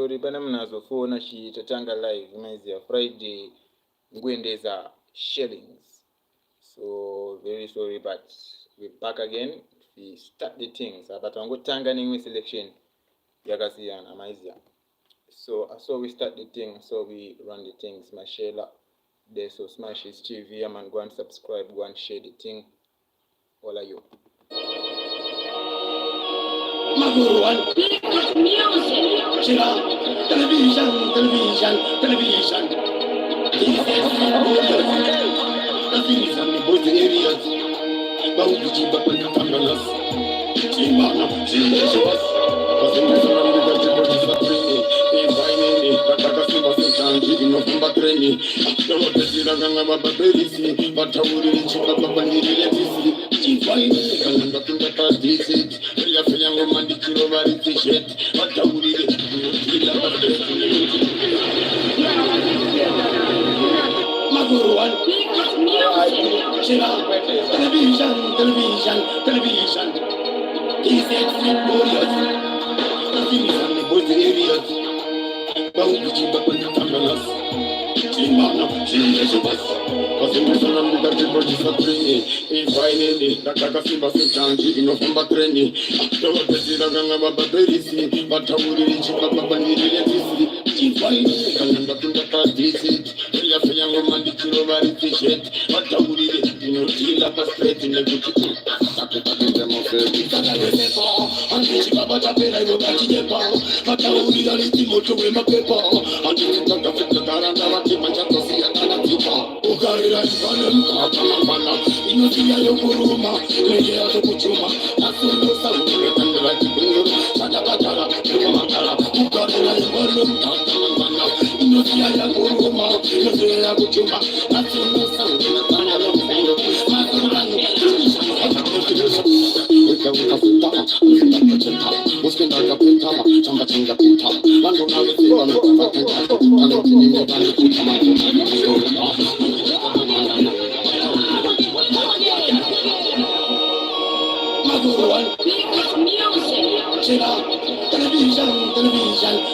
sorry pana mnazofona chitatanga live imaizi Friday nguendeza shillings. So very sorry, but we're back again. We start the things. But I'm going to new selection. Yakasiyana amazia. So we start the thing. So we run the things. Mashela. There so smash his TV. Man, go and subscribe. Go and share the thing. All of you. Number one. Music. Television. Nothing is on the both areas. Bauchi Bapangalas. Chimana, Chimas. Wasn't the body for training. Finally, Katakasi was in Tangi in November training. There was the Siraganga Baby, but I would reach up and need it. Finally, I'm not in the past visit. We have a young man, the kilo variety shit. But I would reach Number one. Television. He's glorious. Nothing is on the both areas. Bauchi Bapangalas. Chimana, Chimas. Wasn't the son of the body for training. Finally, Katakasi was in Tangi in November training. There was the Siraganga Baby, but I would reach up and need it. Finally, I'm not in the past visit. We have a young man, the kilo variety shit. But I would deal up a straight in the good.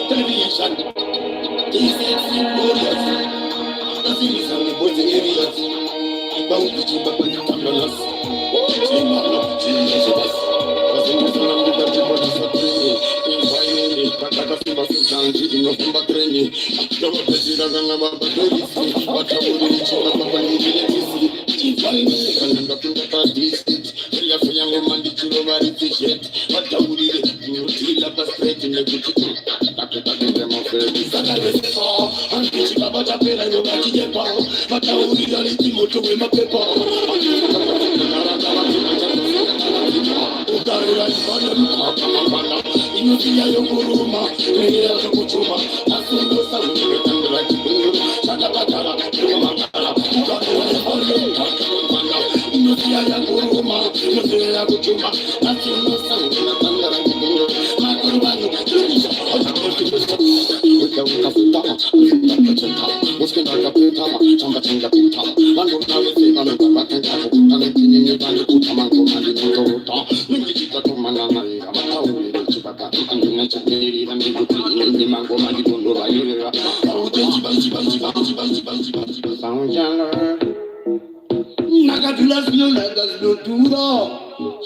Television. He's glorious. Nothing is on the both areas. Bauchi Bapangalas. Chimana, Chimas. Wasn't the son of the body for training. Finally, Katakasi was in Tangi in November training. There was the Siraganga Baby, but I would reach up and need it. Finally, I'm not in the past visit. We have a young man, the kilo variety shit. But I would deal up a straight in the good.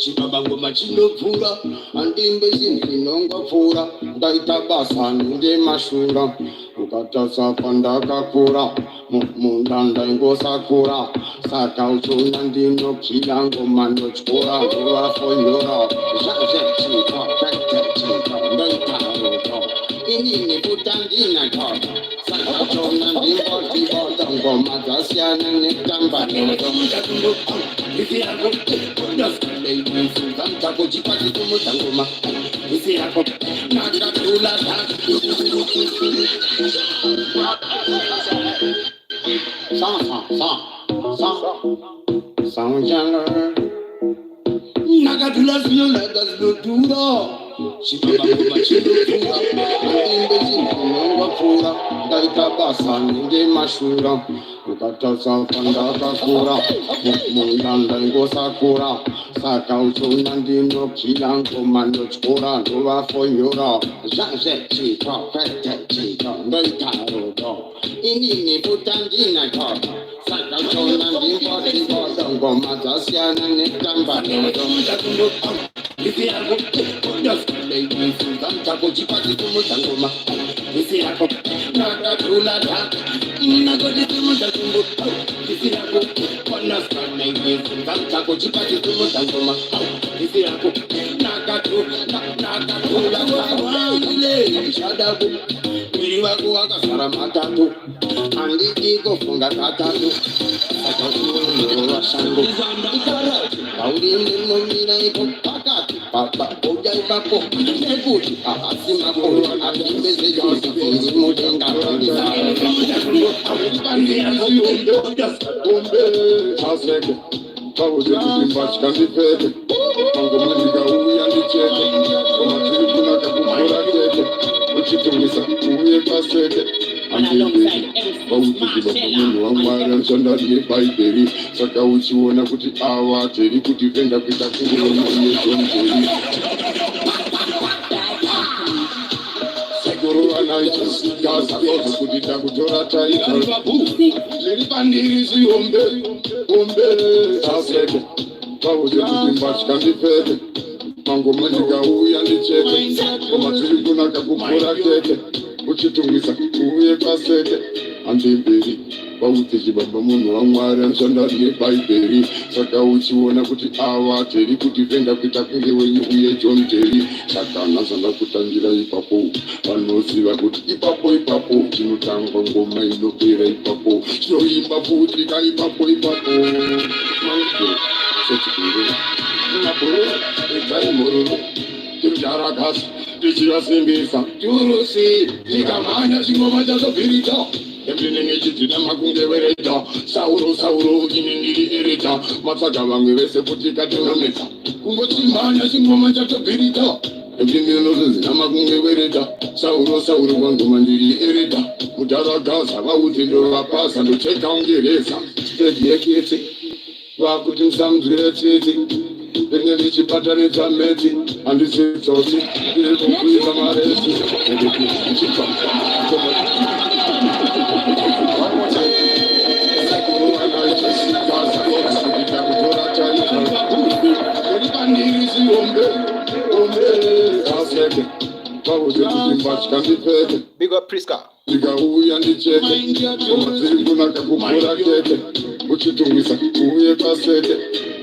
Shibabango machino pura, and in Bezin, Nonga Pura, Daita Basan, De Mashura, Ukatasa Pandaka Pura, Mundanda Ingo Sakura, Sakaucho Nandino Kilango Mando Chora, Dura for Yora, Chika, Daita, Ini Putandina Talk, Sakaucho Nandino Tibotango, Magasian and Tamba, if you have a Santa Cochipati como Tangoma, if you have Nada Tula, Sound Janner Nagatulas, you let us do. She ndakakura ndaita basa ngemashura ukatasa pandakakura munda ndaingosakura saka uchona ndinokira ngoma ndotyora ndovafonyora zvazvechika kwetechika ndoitarodo inini kutandinaka saka uchona ndimbotimbodo ngoma dzasiyana netambadodo Isi yako, ndaskale isi zamchako chipati kumutangoma Isi yako, nakatulata, nakoti kumutangoma Isi yako, ndaskale isi zamchako chipati kumutangoma Isi yako, nakatulata Wangile, shadabu, mwili wako wakasara matatu Andiki kofunga katatu Saka kuondoro washango Ikarati, kaulinde mwira iko pakati Papa, oja ipako, nekuti Asima kuru, akimbeze yosi Kiri mutenga, Chaseke, Pauze kutimbachi kandipete Mango mliga uya ndichete Komatiri kuna kakukura kete Uchitungisa uye pasete Andipete Pauze kibabamunu wangwara Nshandari yepaiperi Saka uchiona kuti awa Teri kuti venda kuita kunguru Uye jonteri Sekuru anaita Gaza koza kutita kutora taita Liri pandiri si ombe Chaseke Pauze kutimbachi kandipete Mango mliga uya ndichete Komatiri kuna kakukura kete Uchitungisa uye pasete Andipete Pauze kibabamunu wangwara Nshandari yepaiperi Saka uchiona kuti awa Teri kuti venda kuita kungewe uye jonteri Saka nazanda kutangira ipapo Vanoziva kuti ipapo Chinotangwa ngoma inopera ipapo Chinoimba futika ipapo Mango Sechikuru Napuru Ekari mororo Tijarakasi Tichirasimbisa Turusi Tikamanya chingoma chazobirita Emlinenge chitina makunge vereta Sauro iningiri ereta Matsaga vange vese futika tinometa Kungochimanya chingoma chazobirita Emlinenge nozozina makunge vereta Sauro kwangu mandiri ereta Mutaragaza vauti ndo vapasa ndocheka ungereza Stage yekete Vakuti msamzire titi Penge ndichipatanidza meti Handisitsoti Ndiri kukwira maresi Ndiri chipa Big up Priska. Ndikauya ndichete komatiri kuna kakukura kete uchitungisa uye pasete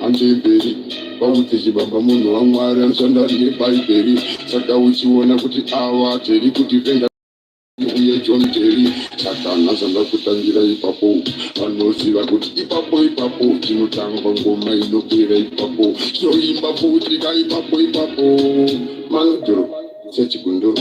andiperi pauti chibaba munhu wamwari anoshandari yepaiperi saka uchiona kuti awa teri kuti venda uye John Terry saka nazanda kutangira ipapo vanoziva kuti ipapo chinotangwa ngoma inokwira ipapo chinoimba futika ipapo manodhoro sechigunduru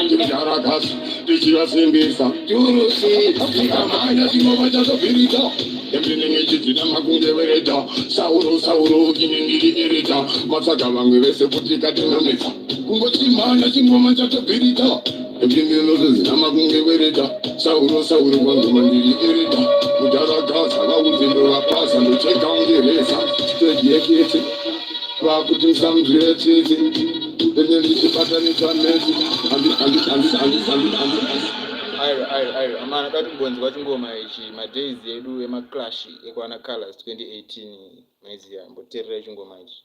Tijarakasi tichivasimbisa turusi tikamanya chingoma chazobirita Emlinenge chitina makunge vereta Sauro iningiri ereta Matsaga vange vese futika tinometa Kungochimanya chingoma chazobirita Emlinenge nozozina makunge vereta Sauro kwangu mandiri ereta Mutaragaza vauti ndo vapasa ndocheka ungereza Stage yekete Vakuti msamzire titi Penge ndichipatanidza meti Airo amana katibonzi kwachingoma ichi madays edu emaclash ekwana colors 2018 mwezi ya mboterera chingoma ichi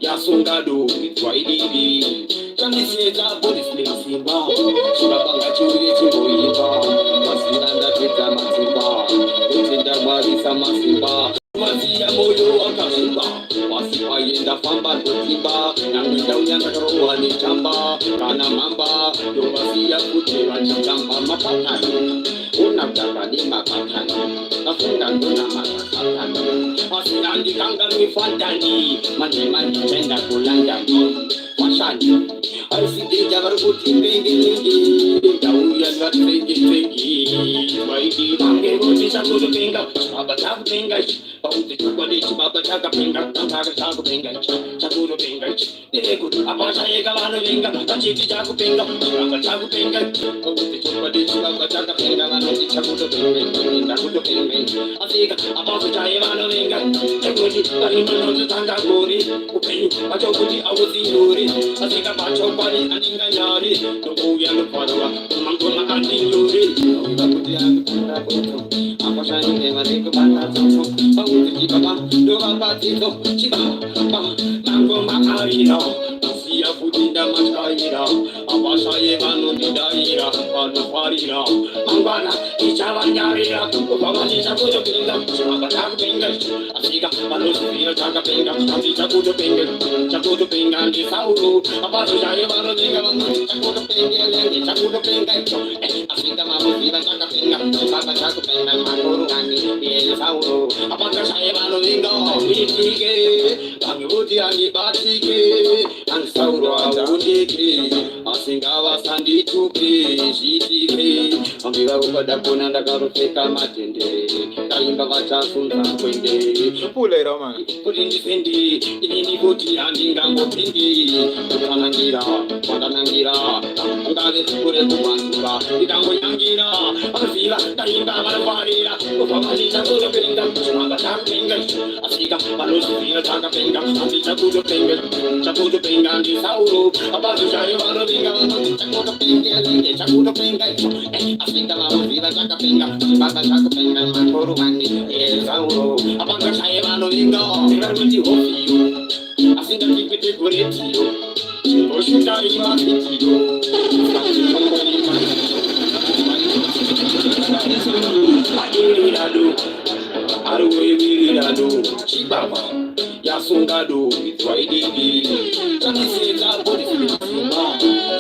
Yasungado itwaidiri Chandiseta police lesimba Shurabanga churi chimboimba Masiranda teta masimba Utenda marisa masimba Mazia moyo wakashimba Wasiwa yenda famba totimba Nangida unyanda karowa ni chamba Kana mamba Yobasiya kutera chamba mapatani Unabdaka ni mapatani Nafunga ndona mapatani Asiandi kanga mifantani Mani tenda kulandani washani aisidija vari kuti pengelenge tauya ngatenge vaiti vange kuti chakutopenga chibaba chakupenga pauti chikwadi chibaba chakapenga tantaka chakupenga chakutopenga kuti apachayeka vanovenga vachiti chakupenga chibaba chakupenga pauti chikwadi chibaba chakapenga vanoti chakutopenga ndakutopenga asika apazochaye vanovenga chekuti varimanototanga gori upenyu vachokuti auzinuri asika pachokwadi aninganyari nokouya nokwarwa mangoma andinuri vakuti akuirakoto apashaine varikubanatsoso pauti chibaba ndovambadzidzo chibaba mangoma aira asiya kuti ndamataira apashaye vanondidaira vanofarira mangwana ichavanyarira vamanichakutopenga chibaba chakupenga asika vanozivira chakapenga asi chakutopenga ndisauro apazochaye vanovenga vanoti chakutopengelenge chakutopenga icho asika vanoziva chakapenga chibaba chakupenga makorugani ndisauro apakashaye vanovenga itike vangekuti andibatike andisauro aundike asingavasandituke zvitike vange vakupada kona ndakarupfeka matende ndaimba vachasunza kwende Pula ira man. kuti ndifendi inini kuti handingambopindi kutanangira kwatanangira ungave kure kumanzuka ndikangonyangira vanoziva ndaimba vanofarira kubva vandichakutopenga chimanga chakupenga asika vanozivira chakapenga chakutopenga ndisauro apazochayo vanovinga vanoti chakutopengelenge chakutopenga icho asika vanoziva chakapenga chimanga chakupenga makorumani esauro apazochaye vanovinga vanoti hofiyo asingandipite kuretiyo oshutarivavitiyo aruwevirirado chibaba yasungado itwaididi taniseta bodisimba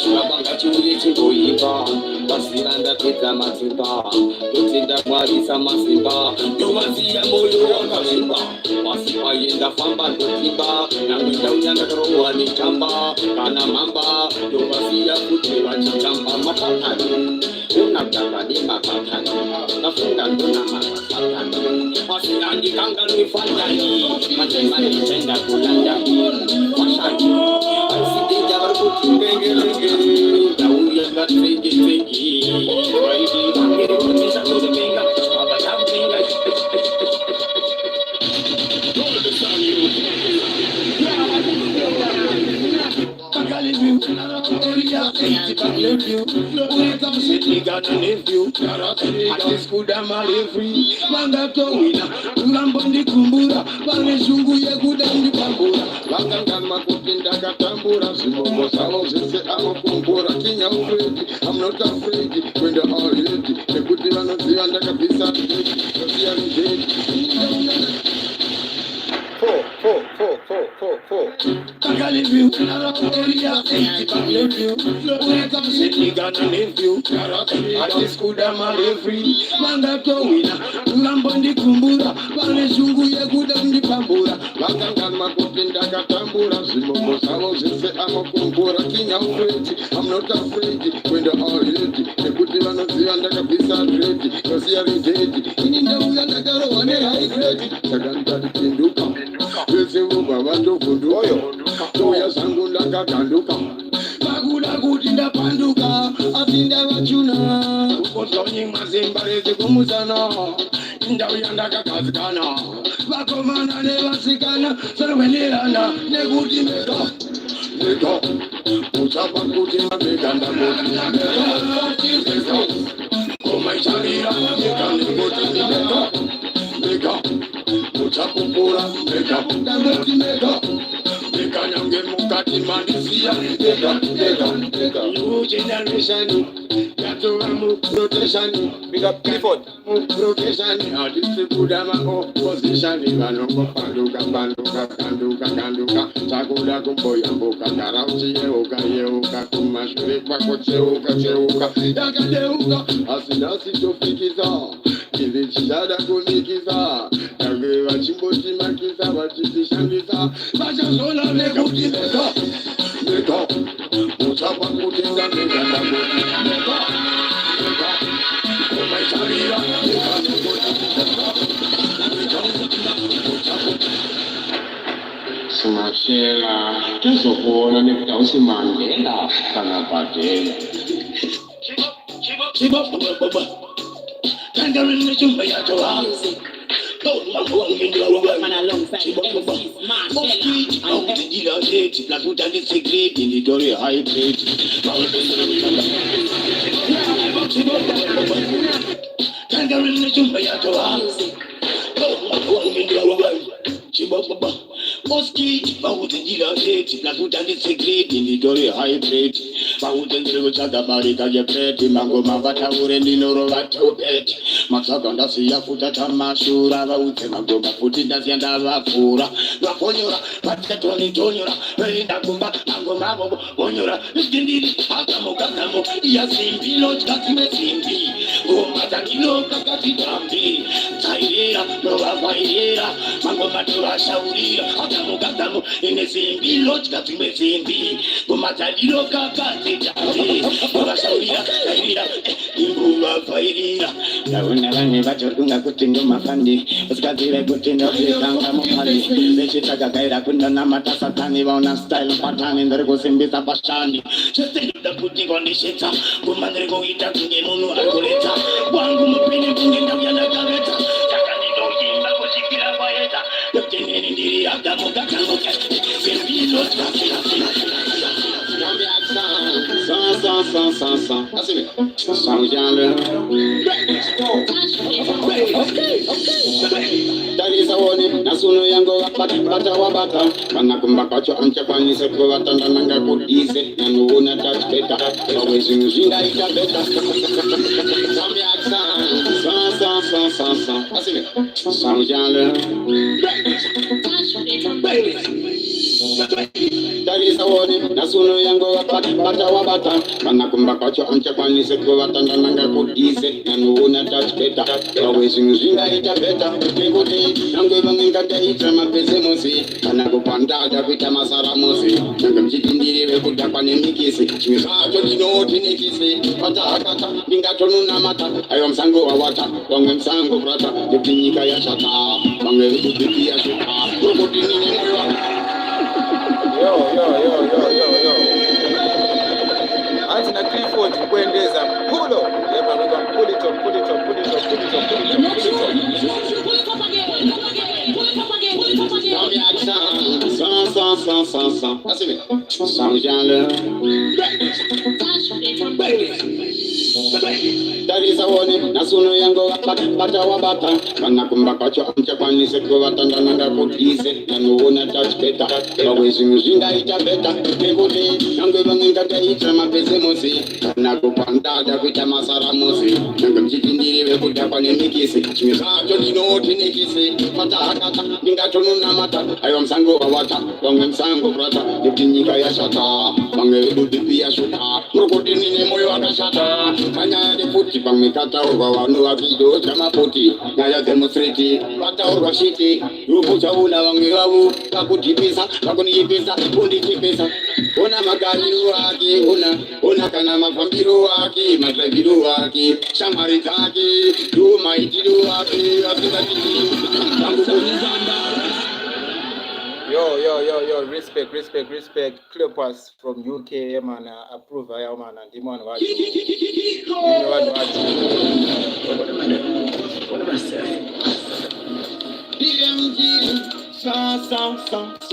chibaba ngachiuye chingoimba basira ndapedza masimba totenda mwarisa masimba ndomaziya moyo wakazvimba masimba yendafamba ndotimba nange ndauya ndakarohwa netamba kana mamba ndomaziya kuti vachitamba mapatani unagamba nemapatani nafunga ndona mapatani asi andikanganwefandani matemanichenda kulandani washani aisidija vari kuti pengelenge ndauya ngatengetsenge vaiti vangeri kuti chakutopenga baba chakupenga vangambondikumbura vane shungu yekuda ndipambura vangangama kuti ndakatambura zvimomo zvavo zvese anokumbura kinyaufredi I'm not afraid kwenda already nekuti vanoziva ndakabvisa osiyanidedi vangambondikumbura vane shungu yekuda ndipambura vangangama kuti ndakatambura zvimomo zvavo zvese anokumbura kinyaufredi I'm not afraid kwenda already nekuti vanoziva ndakabvisa dredi osiyanidedi ini ndauya ndakarohwa nehaigredi saka ndikatipinduka vese vobva vatovhunduka toya zvangu ndakaganduka vakuda kuti ndapanduka asi ndavachuna ukozvaonyemazemba rese kumusana ndauya ndakagadzikana vakomana nevasikana sarwenderana nekuti mega uchapa kuti mabega ndakoti mega komaichavira mega nekuti mega uchakupura mega ndangoti mega nyange mukati mandisiya new generation yatova muprotection Big up Clifford. muprotection adisibuda maopposition vanongopanduka kanduka chakuda kumboyambuka ndarautiyeuka kumashure kwako cheuka yakadeuka asinasitofikisa chiri chichada kunikisa yange vachimbotimakisa vachitishandisa vachazona nekuti mega Simashela tuzobona nekutawusi Mandela kana Badela. Oski, bawutendila leti, nakutani segreti, nidore hydrate. Bawutendile kuchaga barika jepeti, mango mavata ure ninoro vatopeti. Masaka ndasi ya futa tamashura, bawute mango mafuti ndasi ya ndavafura. Wakonyora, patika tonyora, wenda kumba, mango mavo, konyora. Ndindiri, hakamo kakamo, iya simbi, lochkatime simbi. Gomata kilo kakati tambi. Tairera, nova fairera, mango matura shauria. Hakamo, inesimbi, lochkatime simbi. Gomata kilo kakati tambi. Nova shauria, tairera, imbuva fairera. Naunalani vachorunga kutindo mafandi usikazire kutindo vitanga mopali vechitaka gaira kundana matasatani vaona style patani ndiri kusimbisa pashani cheseyuda kuti kondisheta kumandiri kuita kunge munhu arikureta wangu mupini kunge ndauyanakaveta takandinoimba kusvikira kwaeta nokuteneni ndiri agamugatangoka sembilo tarisawoni nasuno yango bata wabata kana kumbakacho anchakwanise kuvatanda nanga kudise nanuuna tachbeta wawezingu zvingaita beta tarisawoni nasuno yango bata wabata kana kumbakacho anchakwanise kuvatanda nanga kudise nanuuna tachbeta wawezingu zvingaita beta nekuti nange vangengataita mapesemosi kana kupandada kuita masaramosi nange mchitindiri vekudhakwa nemikisi chimwe zvacho ndinoti nekisi patahakata ndingatonunamata aiwa musango wawata vamwe musango kurata nekuti nyika yashata vamwe vekubhiki yashuta kurikuti nini moyo Anti na Clifford kuendeza pulo yeba nika pull it up. tarisawoni nasuno yango bata wabata kana kumbakacho anchakwanise kuvatanda nanga kudise nanuuna tachbeta wawezingu zvingaita beta nekuti nange vangengataita mapesemosi kana kupandada kuita masaramosi nange mchitindiri vekudhakwa nemikisi chimwe zvacho ndinoti nekisi patahakata ndingatonunamata aiwa musango wawata vamwe musango kurata nekuti nyika yashata vamwe vedudhipi yashuta murikuti nine moyo wakashata kanyaya nefuti pamwe kataurwa vanhu vavido chamapoti nyaya dzemusriti vataurwa shiti rukuchauna vamwe vavo vakudhipisa vakuniipisa kundichipisa ona magariro ake ona kana mafambiro ake madravhiro ake shamwari dzake ndo maitiro ake asingatiti Yo, respect. Cleopas from UK, man, approve, man, and demand what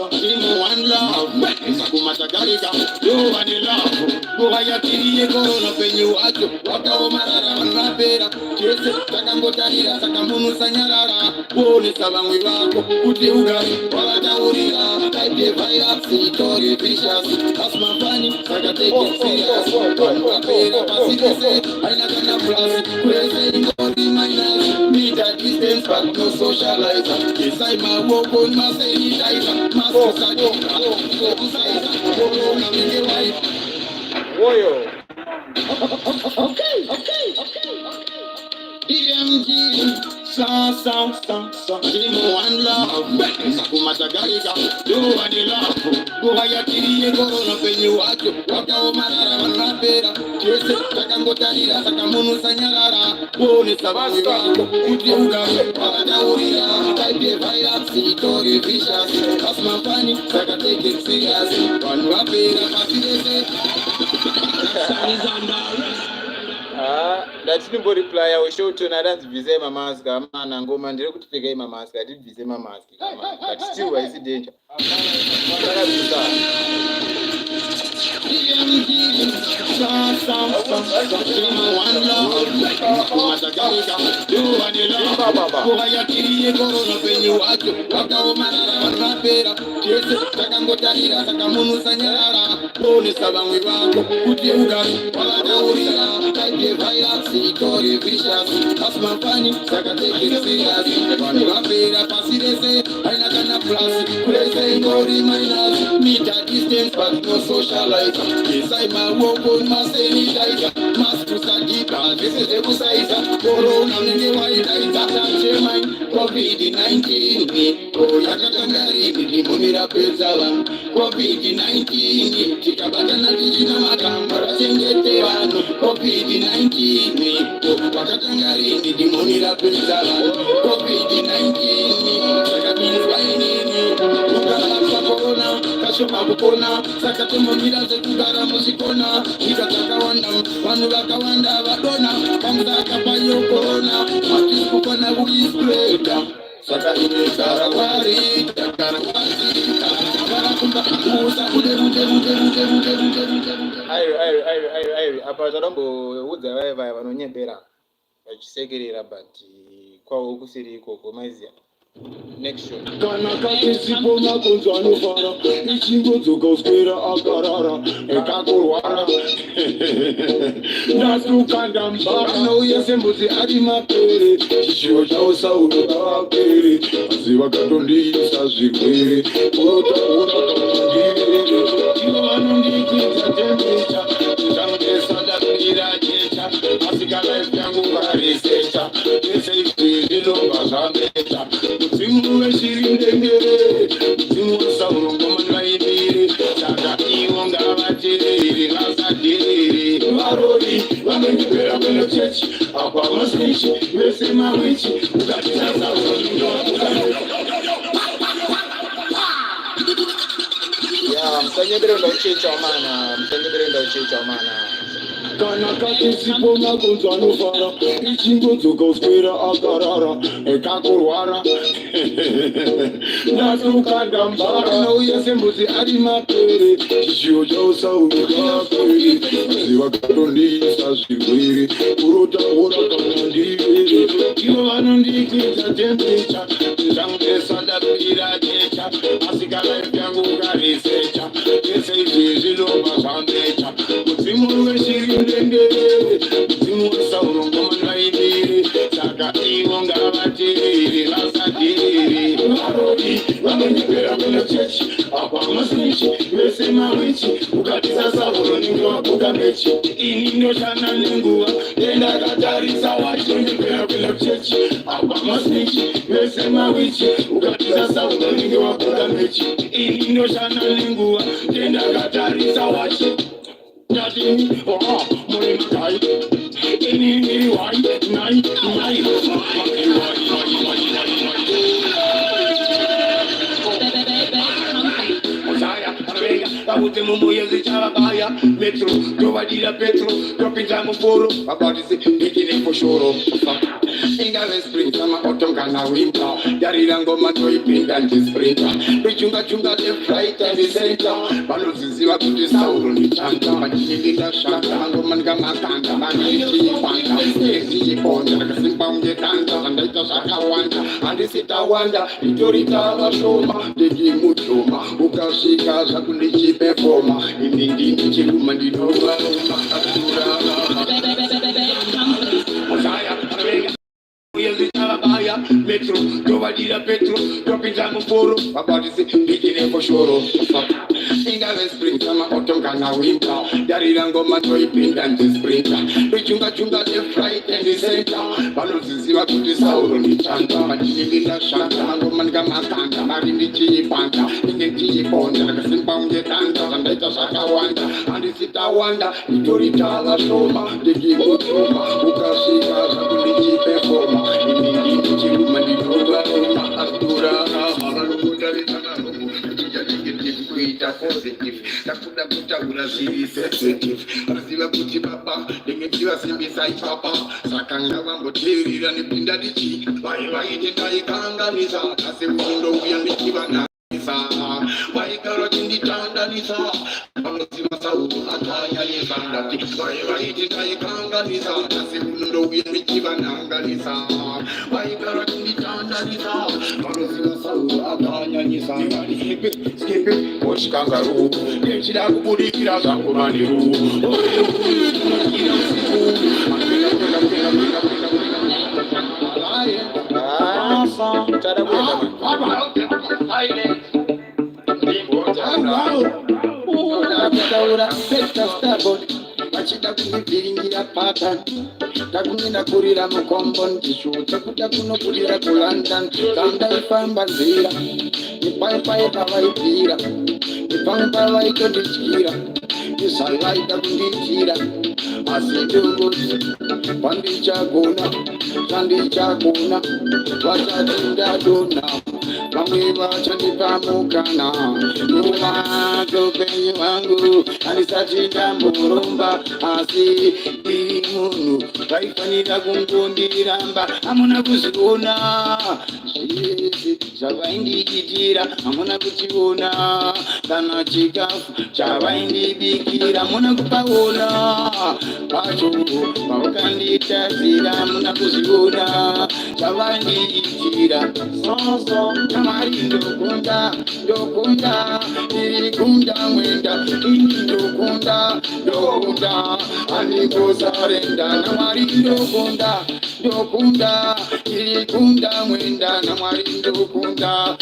one love, Makumatagarika, you are the love. Go I atiri corona penyu acho, waka omarara wanapera, kese takambotarira sakamunu sanyarara, bone sabangwi wako, kuti ugari, wala taurira, kaite vaya, sitori vicious, asma fani, saka take it serious, wanapera pasikese, aina kana plus, crazy in body minus, meet at distance but no socializer, inside my walk on my sanitizer, mask Warrior. Okay. DMG, Timu one love, Sakumatagarika, do what you love. Go haya kiriye korona penye watu, wakaomarara wanapera. Kese, takangotarira, sakamunu sanyarara. Bone sababu wako, kutiuka, wakadaurira. Kaipe virus, itori vicious. Kasma pani, saka take it serious. Wanu wapera, pasidese. Ndatinimbo reply awoshoto nadanzibvise mamask amana ngoma ndiri kutipfekei mamask atibvise mamask but still haisi danger takabvisa Kuvayakiriye korona penyu wacho wakaomarara vanapera kese takangotarira sakamunusanyarara bonesa vamwe vako kuti ugari wakataurira kaipe virus itori vicious asmafani sakatekeseriasi vanhu vapera pasi rese haina kana plus kurese ingori minus meter distance but no socialite isai maoko masanitizer maskusagiba zvese zvekusaiza korona unenge waidaidza tachemai covid-19 yakatangarivi limomira pedza vanhu covid-19 tikabatana tichina makamba rachengete vanhu covid-19 vakatangarivi limomira pedza vanhu covid-19 zvakabinzwa inini kugarapwa korona kashoma kupona saka tomomira sekugara muzvikona nyika dzakawanda vanhu vakawanda vadona pamusaka payo korona hatisi kukona kuispreda saka ine karakwari takarakwazika karakumba kuusa airi apa tadomboudza vaivaya vanonyembera vachisekerera but kwavo kusiri ikoko maiziya next show kana katisipo makonzo anofara ichingodzoka uswera akarara ekakurwara ndasukanda mbara anouya sembudzi ari mapere chishiwo chavo saunokavapere asi vakatondiisa zvirwere unotaura katondirere ivo vanondiikidza tembecha ndichangesadakira jecha asi kana ifu yangu ngarisecha ese izvi zvinobva zvameta mudzimu weshirindengere mudzimu wasaurongomani vaimire saka ivo ngavateerere vasaderere varori vanongepera kweno chechi apa masnichi vese mawichi musanyemberenda uchecha umana kana katisipo makonzo anofara ichingodzoka uswera akarara ekakurwara ndasukanda mbara anouya sembudzi ari mapere chishiwo chavo saunokavapere asi vakatondiisa zvirwere unotaura katondirere ivo vanondiikidza tembecha ndichangesadakira jecha asi kana ifu yangu ngarisecha ese izvi zvinobva zvambecha mudzimu weshirindengere mudzimu wasaurongomani vaimire saka ivo ngavateerere vasaderere varori vanonyepera kweno chechi apa masnichi vese mawichi ukatisa sauro ninge wabuka mechi ini ndoshanda nenguva endakatarisa wachonyepera kweno chechi apa masnichi vese mawichi ukatisa sauro ninge wabuka mechi ini ndoshanda nenguva endakatarisa wachi Dadini, muri makai, ini wai, nai. Mosaya, arvega, avute mumoya zichavakaya, metro, dovadira petro, dopinza muforo, abatisi, bikini foshoro, ingave sprinter, maotongana winter, yarira ngoma toipinda ndisprinter, bichunga left right and the center, vanoziziva kuti sauro ndichanta, vachilita shaka, ngoma ndikamakanda, vandichipanda, ezichibonda, ndakasimba unge danda, vandaita zvakawanda, handisitawanda, itorita vashoma, ndikimuchoma, ukasvika zvakundichipefoma, ini ndindichiruma ndinovaruma, Mosaya, metro, wadira petro topinza muforo babadisi bigine koshoro ingave spring sama autumn kana winter darira ngoma toipinda ndi sprinter bichunga chunga the flight and the center baloziziva kuti sauro ni chanta machilinda shanta ngoma ngamakanda mari ndichipanda inge ndichibonda ndakasimba unge danda zandaita zvakawanda handisitawanda nditoritaga shoma ndikikutuma ukasvika zvakundichipefoma inini ndichiruma ndinogaroma astura avanongotarisanaromo kuita positive ndakuda kutaura zviri sensitive aziva kuti baba ndenge ndivasimbisa ipapa saka ngavamboteerera nepinda ndichi vai vaite ndaikanganisa asi unondouya ndichivananisa vaigara chinditandanisa vanoziva sauro akanyanisa ndati vai vaite ndaikanganisa asi unondouya ndichivananganisa vaigara chinditandanisa vanoziva sauro akanyanyisa skip it push kangaroo nechida kubudikira zvangu maniru achida kunibviringira pata takunena kurira mukombo ndishuta kuda kunokurira kulondon kandaifamba nzira nepaipai pavaibvira nepamwe pavaitondityira izavaida kundityira asi ndongozi pandichagona chandichagona vachati ndadona vamwe vachandipamukana numatopenyu vangu handisati ndamboromba asi ndiri munhu vaifanira kungondiramba hamuna kuzviona zvese zvavaindiitira hamuna kuchiona kana chikafu chavaindibikira hamuna kupaona pacho pavakanditadzira hamuna kuzviona zvavaindiitira namari ndokunda irikunda mwenda ini ndokunda andingosarenda namari ndokunda irikunda mwenda namari ndokunda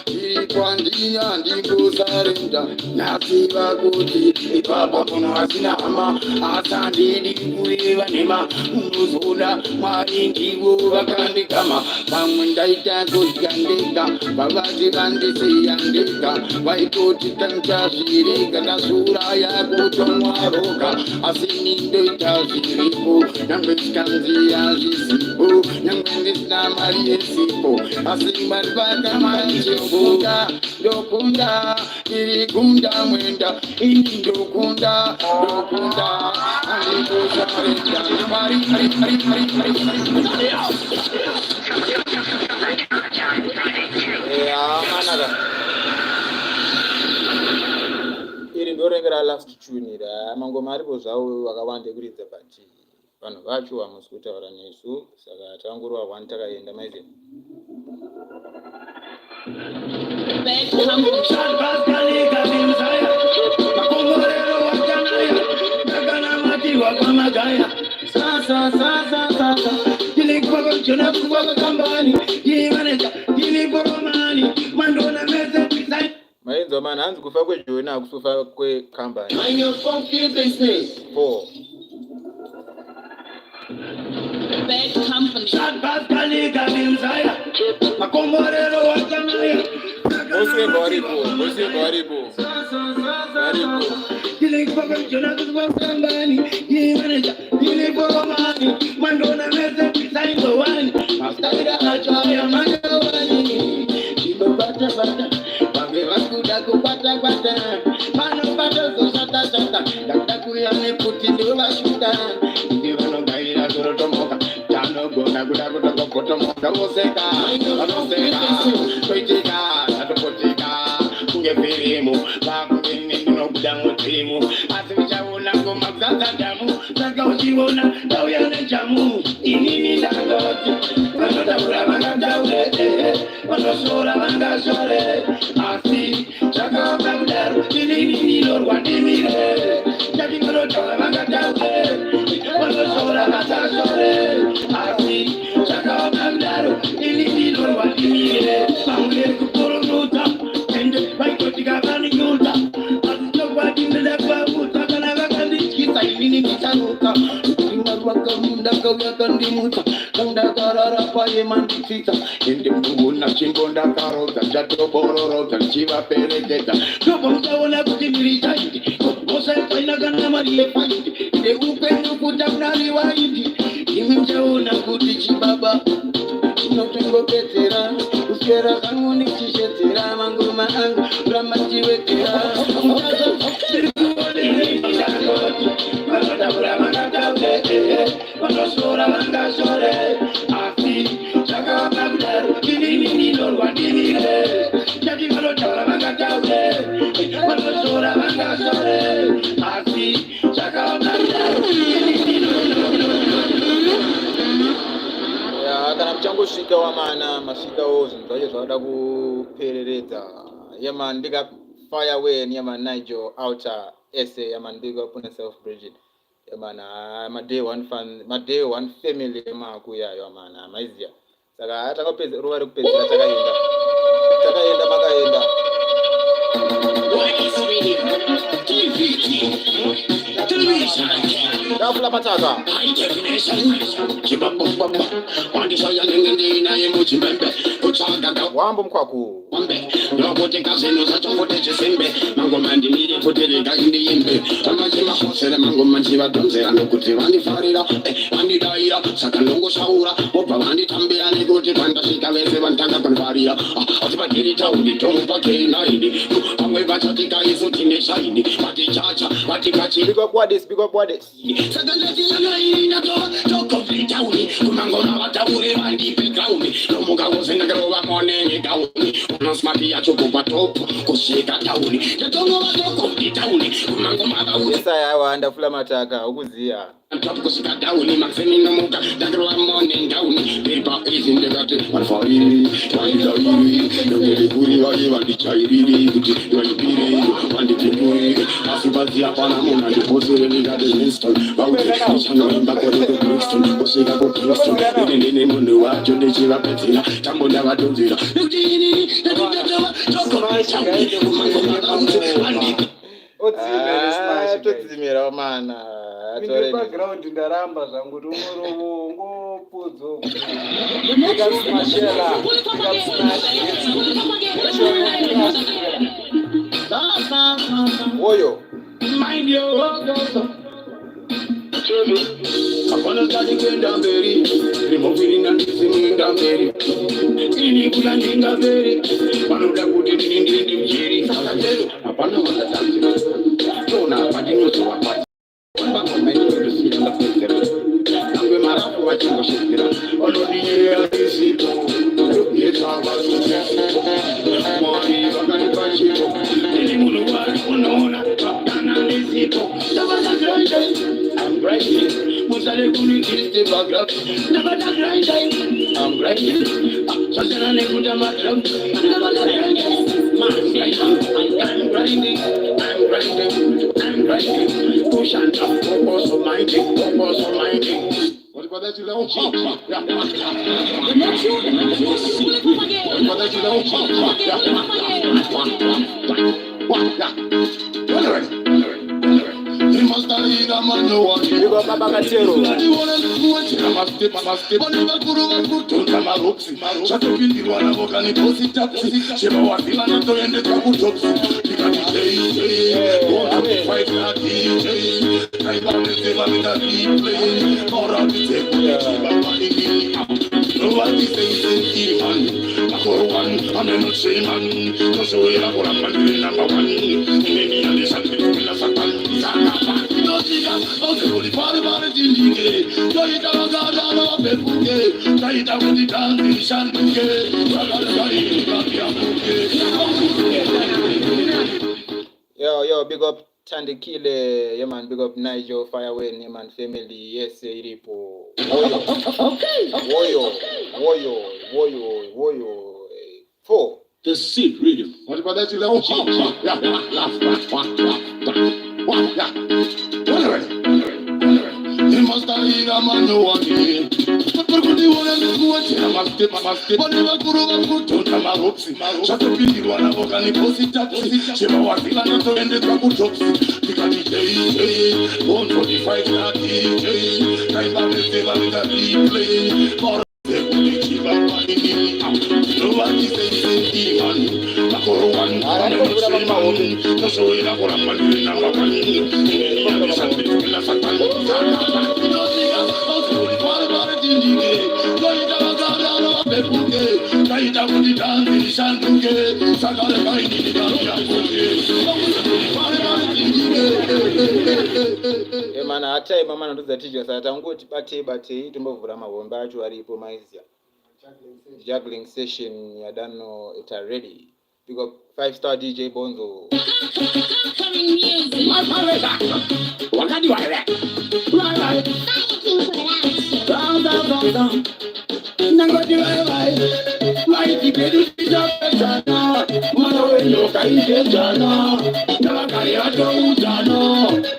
irikwandinya ndingosarenda nasiva kuti ipapa muno asina hama asandidi kureva nema unozoda mwari ndivo vakandikama pamwe ndaita kuzikandeka vavati vandisiya ndeka vaitoti tanchazvirega ndazuraya kutomwaroka asi nindoita zviripo nyangwe tikanziya zvisipo nyangwe ndisina mari yesipo asi mari vakamaichembunga ndokunda irikunda mwenda ini ndokunda andikosarenda mari iri ndorengera last tune ira mangoma aripo zvawo vakawanda kuridza but vanhu vacho hamusi kutaura nesu saka tangurwa one takaenda maize maenzo mana hanzi kufa kwejoni hakusufa kwekambani 4 Bad company. Ini kawya kandimuta kanda karara paye mandikita inde mbuna chimbonda karota jato bororo kanchiva pereketa dobo mtaona kutibiri zaidi kosa ina gana marie faidi inde upendo kutamnali waidi imemjaona kutichi baba notengo petera uskera kangu nikishetera mangoma angu ramajiwekera kana mchangosvika wamana masvikawo zvinhu zvacho zvavada kupereredza yaman ndika Fireway yaman Nigel outer essay yaman big up on self Bridget yaman my day one family makuya yaman maizia saka takapedza ruva rekupedzera takaenda makaenda ndafula pataka wambo mkwaku Robote kazeno za chokote chisembe mango mandi niri kutereka indi yembe tamaji mahosere mango manji vadonzera nokuti vandifarira vandidaira saka ndongoshaura obva vanditambira nekuti vandasvika vese vanditanga kunvarira ati pagiri tauni tomupa keinaini vamwe vachatika isu tine shaini vatichacha vatikachi big up what this saka ndatianaina tokomplitauni kumangona vataure vandipe gauni nomukavozendakirova monenge gauni unosmati yacho kubva top kusvika tauni tatonova tokombi tauni kumangoma vauri esaya awa ndafula mataka ukuziya top kusvika tauni maxeni nomuka ndakirova morning tauni pepa izi ndekati varfariri vaidaviri nongeri kuri vaye vandichairiri kuti vaipiri vandipinduri asi vaziya pana munhu andibosere ndingati winston vauti uchanoimba koreko kingston kusvika kukingston ine ndine munhu wacho ndechivapedzera tambo ndavadonzera nekuti inini ndatitatava tokombi kumangoma vauri vandipi todzimira wamana Mimi background ndaramba zvangu rumorovo ngopudzo woyo mind your work apana tadi kwenda mberi rimoviri nandisimuenda mberi ini kula ndinga mberi vanoda kuti ndindi mjeri apana wakatanzira tona padinozowa Nangwe marafu wachingoshigira olodinyera isito yetavasutesito mwari vakanipachito ili munhu wari unoona vakana nesito ndavada grindai I'm grinding musale kunitiste bagrafi ndavada grindai I'm grinding sasana nekuta madram ndavada grindai I'm grinding push and up focus on my thing what about that you know Mastariga mano wati Bigo baba katero Waniona kuwati Namaste Wanibakuru wakutunga maroksi Chato pindi wana voka ni posi tapsi Shema wafila nato yende kabu topsi Tika DJ Wona fight na DJ Kaiba mezeva mina replay Ora bite kulichiba manigi Nobody says it man Nakoro one, I'm not saying man No show ila kora mandiri number one Mimi alishanti kumila satan Oguri pare pare jindike Joita magada na pepuke Joita kuditandi shanduke Ragalai rakiamuke Yo, big up Tandikile, yeah man, big up Nigel, Fireway, yeah man, family, yes, iripo. Woyo. 4. The seed rhythm. What about that? You know, you must have a man who wants Kurikudiona nikuwachira maske Bone vakuru vakutota mahopsi Chatopindirwa navo kaniposita Chema wasila natoendezwa kutopsi Tikati jei Bonto define na DJ Kaimba meseva vita replay Moro sekuli chiba panini Nobody say imani Nakoro wani Nasoi nakora panini na wapanini Nina santi na satani Mana atai mama ndoza ticho sata ngoti bate tombovura mahombe acho aripo maizia juggling session ya dano it are ready. We got 5-star DJ Bonzo. Coming music. Wakati wa rap. Right. Nangoti Mighty Pedu Jana, Mano Kaijana, Navakariato Jana,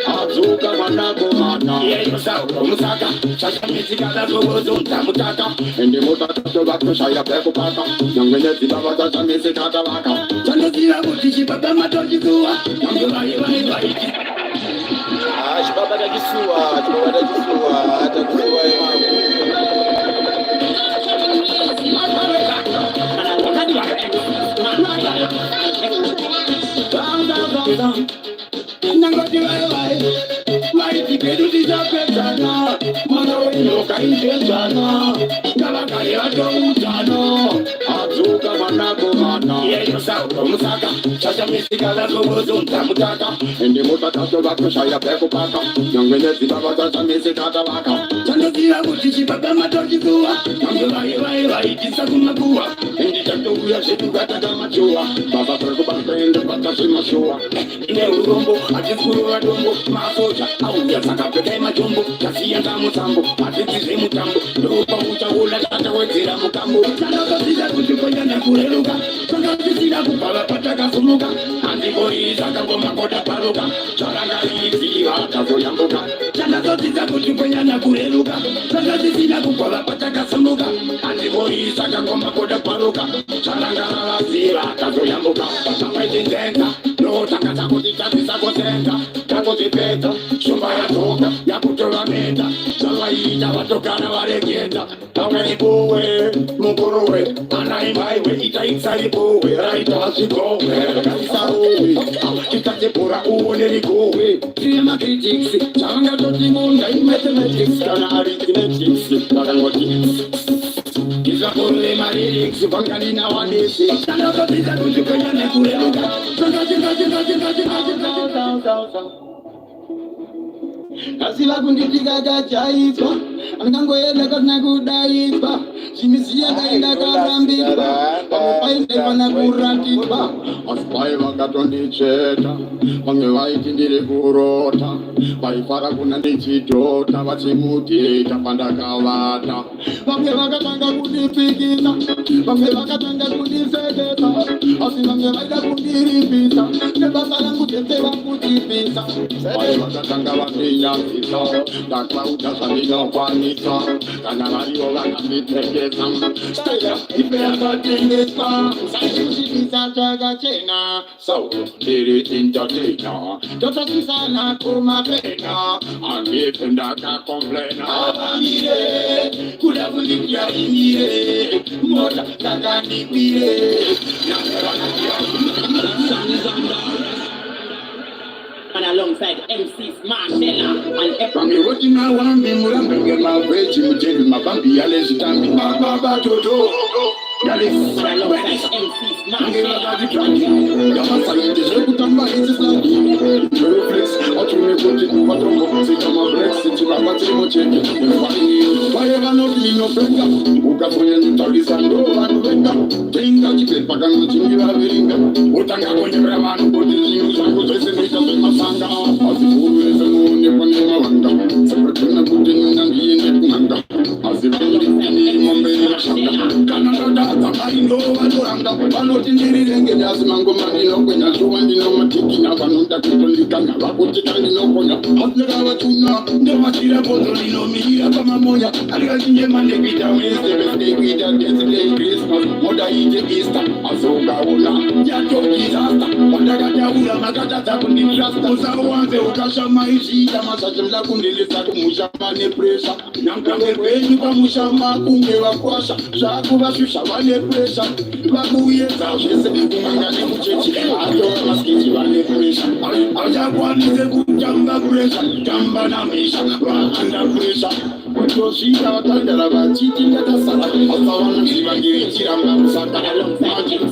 Azuka Manako Mana, Musaka, Chasamisika, Gozunta Mutaka, and the Mutaka back to Shaya Pekopaka, Nangana Zibata Misika Waka, Chanazira Mutishi Batamatojitua, Nangai. Shibaba Kisua, atakuwa Nangoti Mighty Pedu Jana, Mano Kaijana, Navakariato Jana, Azuka Manako Mana, Musaka, Chasamisika, Gozunta Mutaka, and the Mutaka back to Shaya Pekopaka, Nangana Zibata Misika Waka, Chanazira Mutishi Batamatojitua, Nangai, Isakumakua, and the Takuya Shikugata Machua, Baba Perkuba and the Batashimasua, Neurumbo, Ajikuru Adombo, Masoja, Auya Sakapeke Majumbo, Kasia Mutambo, Atiki Mutambo, Lupa Utaula, Atawazira Mukambo, Sanaka Kutukoya Kureluka, Sanaka Kupala Pataka Sumuka, and the boy Sakaboma Kota Paruka, Charanga Izi, Atafoyamboka, Sanaka Kutukoya Kureluka, Sanaka Kupala Pataka Sumuka, and the boy Sakaboma Kota Paruka, Charanga Izi, Atafoyamboka, Sampaitenta, no Takatakuta, Takotipeta, Shumaya Toka, Yakutora Meta, Salaita, Watokana Varegeta, Tawaiboe, Mukoroe, Anai Highway, Itaixariboe, Raitasico, Kaisaroe, Kitatepura, Unerikoe, Trima Critics, Changa Totimunda, Mathematics, Kana Arithmetics, Tarangotics. Kizakole Marilix, Bangalina Wanisi, Sanaka Kutukaya Kureluka, Asila kunditika gachaitwa Angangoela kana kudaitwa Chimisia kainda karambitwa Pamupainde pana kuratitwa Aspai wakatondicheta Wange waiti ndiri kurota Waifara kuna ndichidota Wachimutita pandakavata Wange wakatanga kundipikisa Wange wakatanga kundifeketa Asi wange waida kundiripisa Nebasala kutetewa kutipisa Wae wakatanga wandinya Dakauta Sabino Kwanisa, Kanavario Vakamitrekesa, Stella, Ipea Katinesa, Sajushisa Chagachena, Sau, Diri Tintatena, Tota Susana Kuma Pena, Ambitendaka Complena, Amire, Kudavulikia Imire, Mota Kakani Pire, And alongside MCs Marcella and From the working I want me, Murambe, my way, Jim, my Bambi, Alice, Tammy, Baba, Toto. alongside MCs Marcella. mango mandino kwenya chuwandino matikina vanonda kutolikanya vakutikandino konya atlega vatuna ndevatira botolino mihira pamamonya alikachinje mandekuita wesevesekuita kesile Christmas modaite Easter azokaona yato disaster ondakataura makatadza kunditrasta usawanze ukashamaishita masachemla kundilisa kumushama nepresha nyankange rwenyu pamushama kunge vakwasha zvakuvashusha vane presha vakuyedza zvese kumanga nemuchechi atora maskiti vane presha achakwanise kutamba presha tamba namesha vaanda presha kutosvika vatandara vachiti ngatasara asavanozivangirichiranga musaka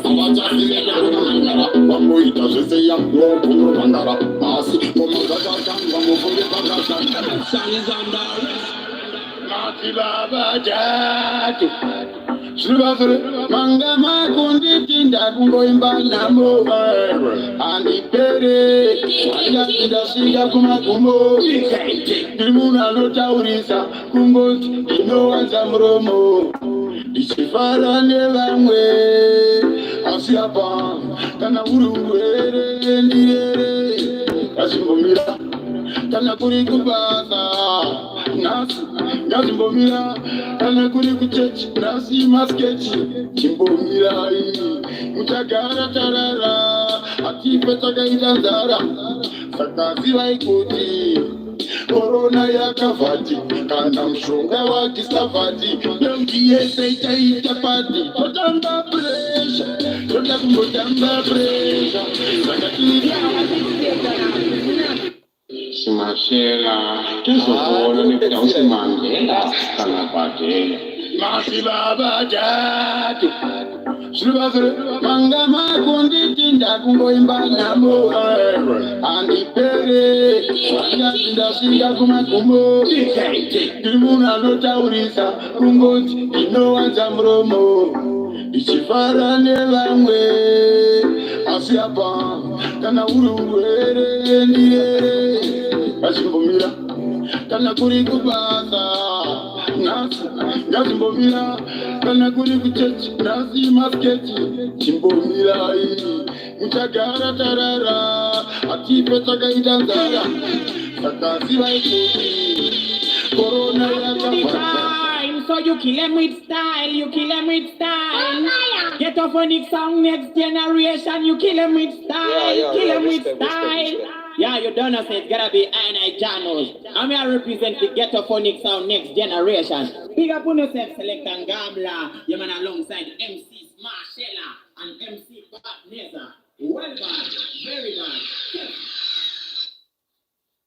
avachasireaamandara vangoita zvese yaokunovandara asi komazakatanga mufunge pakashandasangizandara mati baba jatu Zvivazore manga makunditinda kungoimba namo andipere andapindasvika kumagumo ndiri munhu anotaurisa kungoti ndinowanza muromo ndichifara nevamwe asi apa kana uri urwere ndirere ngazimbomira kana kuri kubasa nasi ngazimbomira kana kuri kuchechi nasi maskechi chimbomirai muchagara tarara atipe takaita nzara saka zivai kuti korona yakavhati kana mushonga wakisavhati dongi yese ichaita pati totamba presha toda kumbotamba presha Simashela, tuzobona nekuda usimangela kana padela. Masi baba jatu Zvivazore manga makunditinda kungoimba namo andipere andapindasvika kumagumo ndiri munhu anotaurisa kungoti ndinowanza muromo ndichifara nevamwe asi apa kana uri urwere ndirere ngazimbomira kana kuri kubasa nasi ngazimbomira kana kuri kuchechi nasi masketi chimbomirai muchagara tarara atipe takaita nzara saka zivai kuti korona yakavhata. So you kill them with style, you kill them with style. Get off phonic song next generation, you kill them with style, kill them with style. Yeah, you don't know, say it's gotta be I Janos. I'm here represent the ghetto phonic sound next generation. Big up on yourself, Select and Gambler. You man alongside MC Marshella and MC Bob Neza.